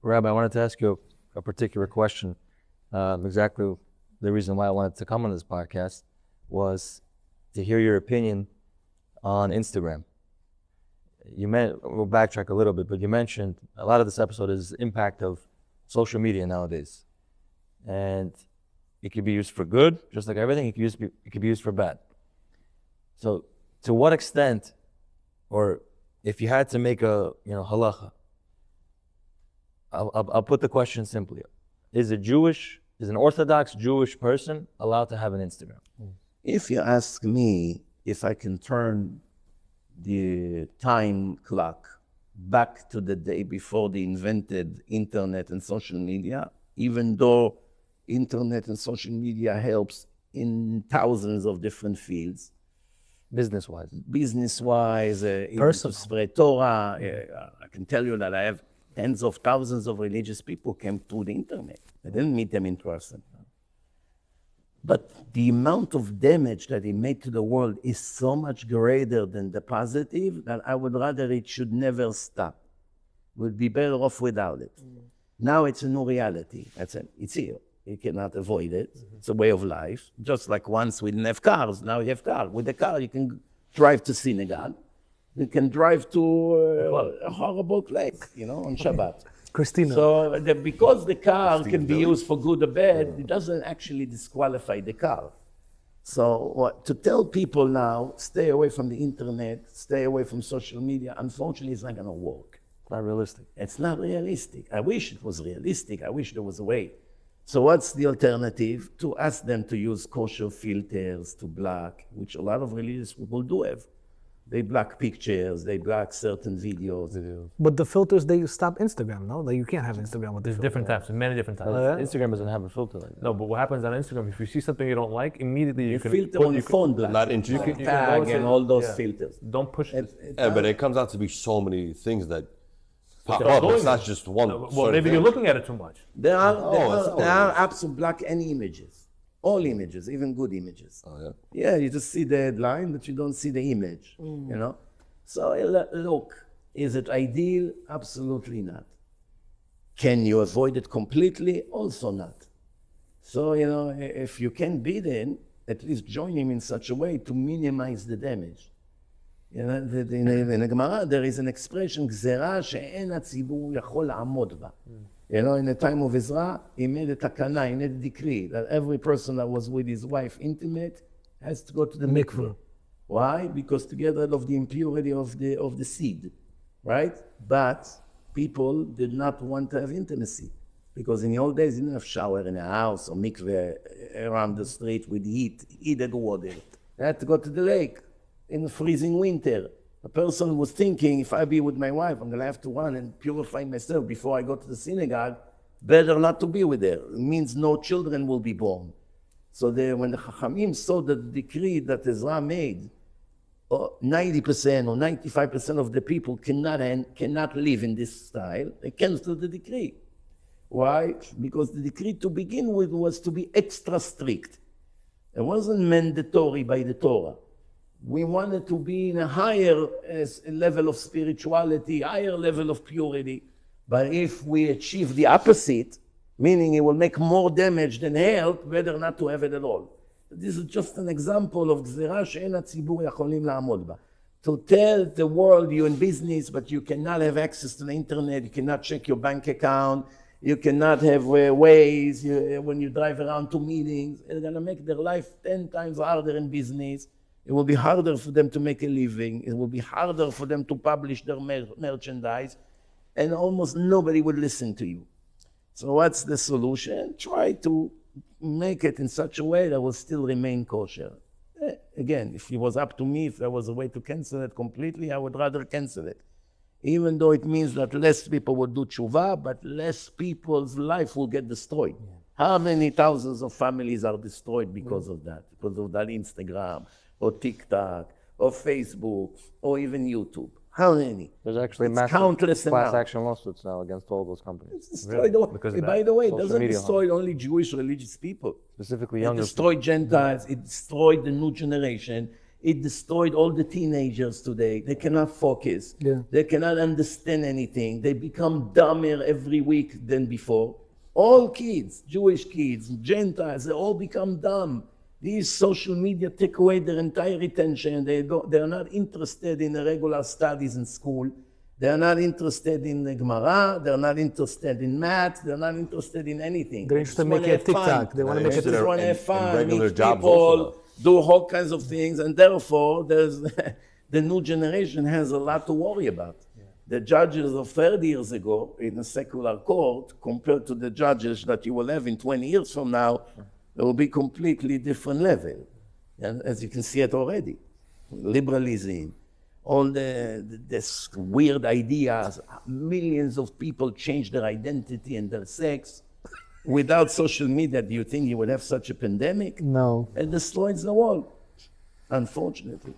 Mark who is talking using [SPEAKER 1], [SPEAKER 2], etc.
[SPEAKER 1] Rabbi, I wanted to ask you a particular question. Exactly the reason why I wanted to come on this podcast was to hear your opinion on Instagram. We'll backtrack a little bit, but you mentioned a lot of this episode is impact of social media nowadays. And it could be used for good, just like everything. It could be used for bad. So to what extent, or if you had to make a halacha, I'll put the question simply: is an Orthodox Jewish person allowed to have an Instagram?
[SPEAKER 2] If you ask me if I can turn the time clock back to the day before they invented internet and social media, even though internet and social media helps in thousands of different fields,
[SPEAKER 1] Business-wise,
[SPEAKER 2] even to spread Torah. I can tell you that I have tens of thousands of religious people came through the internet. I didn't meet them in person. But the amount of damage that it made to the world is so much greater than the positive that I would rather it should never stop. We'd be better off without it. Now it's a new reality. It's here. You cannot avoid it. It's a way of life. Just like once we didn't have cars, now you have cars. With the car, you can drive to synagogue. You can drive to a horrible place, on Shabbat.
[SPEAKER 3] Christina.
[SPEAKER 2] So because the car can be used for good or bad, it doesn't actually disqualify the car. So to tell people now, stay away from the internet, stay away from social media, unfortunately, it's not going to work.
[SPEAKER 1] it's not realistic.
[SPEAKER 2] It's not realistic. I wish it was realistic. I wish there was a way. So what's the alternative? To ask them to use kosher filters to block, which a lot of religious people do have. They block pictures, they block certain videos.
[SPEAKER 3] But the filters, they stop Instagram, no? Like you can't have Instagram with
[SPEAKER 4] There's different types, many different types.
[SPEAKER 1] Instagram doesn't have a filter like that.
[SPEAKER 4] No, but what happens on Instagram, if you see something you don't like, immediately you can
[SPEAKER 2] filter on the phone block.
[SPEAKER 5] Not interesting.
[SPEAKER 2] You can tag and all those filters.
[SPEAKER 4] Don't push it.
[SPEAKER 5] Yeah, but it comes out to be so many things that pop
[SPEAKER 4] They're all
[SPEAKER 5] up.
[SPEAKER 4] doing
[SPEAKER 5] It's not
[SPEAKER 4] it.
[SPEAKER 5] just one.
[SPEAKER 4] Well, maybe you're looking at it too much.
[SPEAKER 2] There are apps to block any images. All images, even good images.
[SPEAKER 5] Oh, yeah.
[SPEAKER 2] Yeah, you just see the headline, but you don't see the image, So look, is it ideal? Absolutely not. Can you avoid it completely? Also not. So, if you can beat in, at least join him in such a way to minimize the damage. In the Gemara, there is an expression, גזרה שאין הציבור יכול לעמוד בה. In the time of Ezra, he made a takana, he made a decree that every person that was with his wife intimate has to go to the mikveh. Why? Because to get rid of the impurity of the seed, right? But people did not want to have intimacy because in the old days, you didn't have shower in a house or mikveh around the street with heated water. They had to go to the lake in the freezing winter. A person was thinking, if I be with my wife, I'm going to have to run and purify myself before I go to the synagogue. Better not to be with her. It means no children will be born. So when the Chachamim saw the decree that Ezra made, 90% or 95% of the people cannot live in this style, they canceled the decree. Why? Because the decree to begin with was to be extra strict. It wasn't mandatory by the Torah. We wanted to be in a higher level of spirituality, higher level of purity. But if we achieve the opposite, meaning it will make more damage than help, better not to have it at all. This is just an example of גזרה שאין הציבור יכולים לעמוד בה. To tell the world you're in business, but you cannot have access to the internet, you cannot check your bank account, you cannot have ways when you drive around to meetings. It's going to make their life 10 times harder in business. It will be harder for them to make a living. It will be harder for them to publish their merchandise. And almost nobody would listen to you. So what's the solution? Try to make it in such a way that will still remain kosher. Again, if it was up to me, if there was a way to cancel it completely, I would rather cancel it. Even though it means that less people will do tshuva, but less people's life will get destroyed. Yeah. How many thousands of families are destroyed because of that? Because of that Instagram, or TikTok, or Facebook, or even YouTube. How many?
[SPEAKER 1] There's actually massive class action lawsuits now against all those companies.
[SPEAKER 2] By the way, it doesn't destroy only Jewish religious people.
[SPEAKER 1] Specifically younger
[SPEAKER 2] people. It destroyed Gentiles. It destroyed the new generation. It destroyed all the teenagers today. They cannot focus.
[SPEAKER 3] Yeah.
[SPEAKER 2] They cannot understand anything. They become dumber every week than before. All kids, Jewish kids, Gentiles, they all become dumb. These social media take away their entire attention. They're not interested in the regular studies in school. They're not interested in the Gemara. They're not interested in math. They're not interested in anything.
[SPEAKER 3] They're interested in making a TikTok. They want to make
[SPEAKER 2] They
[SPEAKER 3] a
[SPEAKER 2] just
[SPEAKER 3] TikTok.
[SPEAKER 2] want to have
[SPEAKER 5] and
[SPEAKER 2] fun,
[SPEAKER 5] regular
[SPEAKER 2] meet
[SPEAKER 5] jobs
[SPEAKER 2] people,
[SPEAKER 5] also.
[SPEAKER 2] do all kinds of things, and therefore there's the new generation has a lot to worry about. The judges of 30 years ago in a secular court compared to the judges that you will have in 20 years from now, it will be completely different level. And as you can see it already, liberalism, all this weird ideas, millions of people change their identity and their sex. Without social media, do you think you would have such a pandemic?
[SPEAKER 3] No.
[SPEAKER 2] It destroys the world, unfortunately.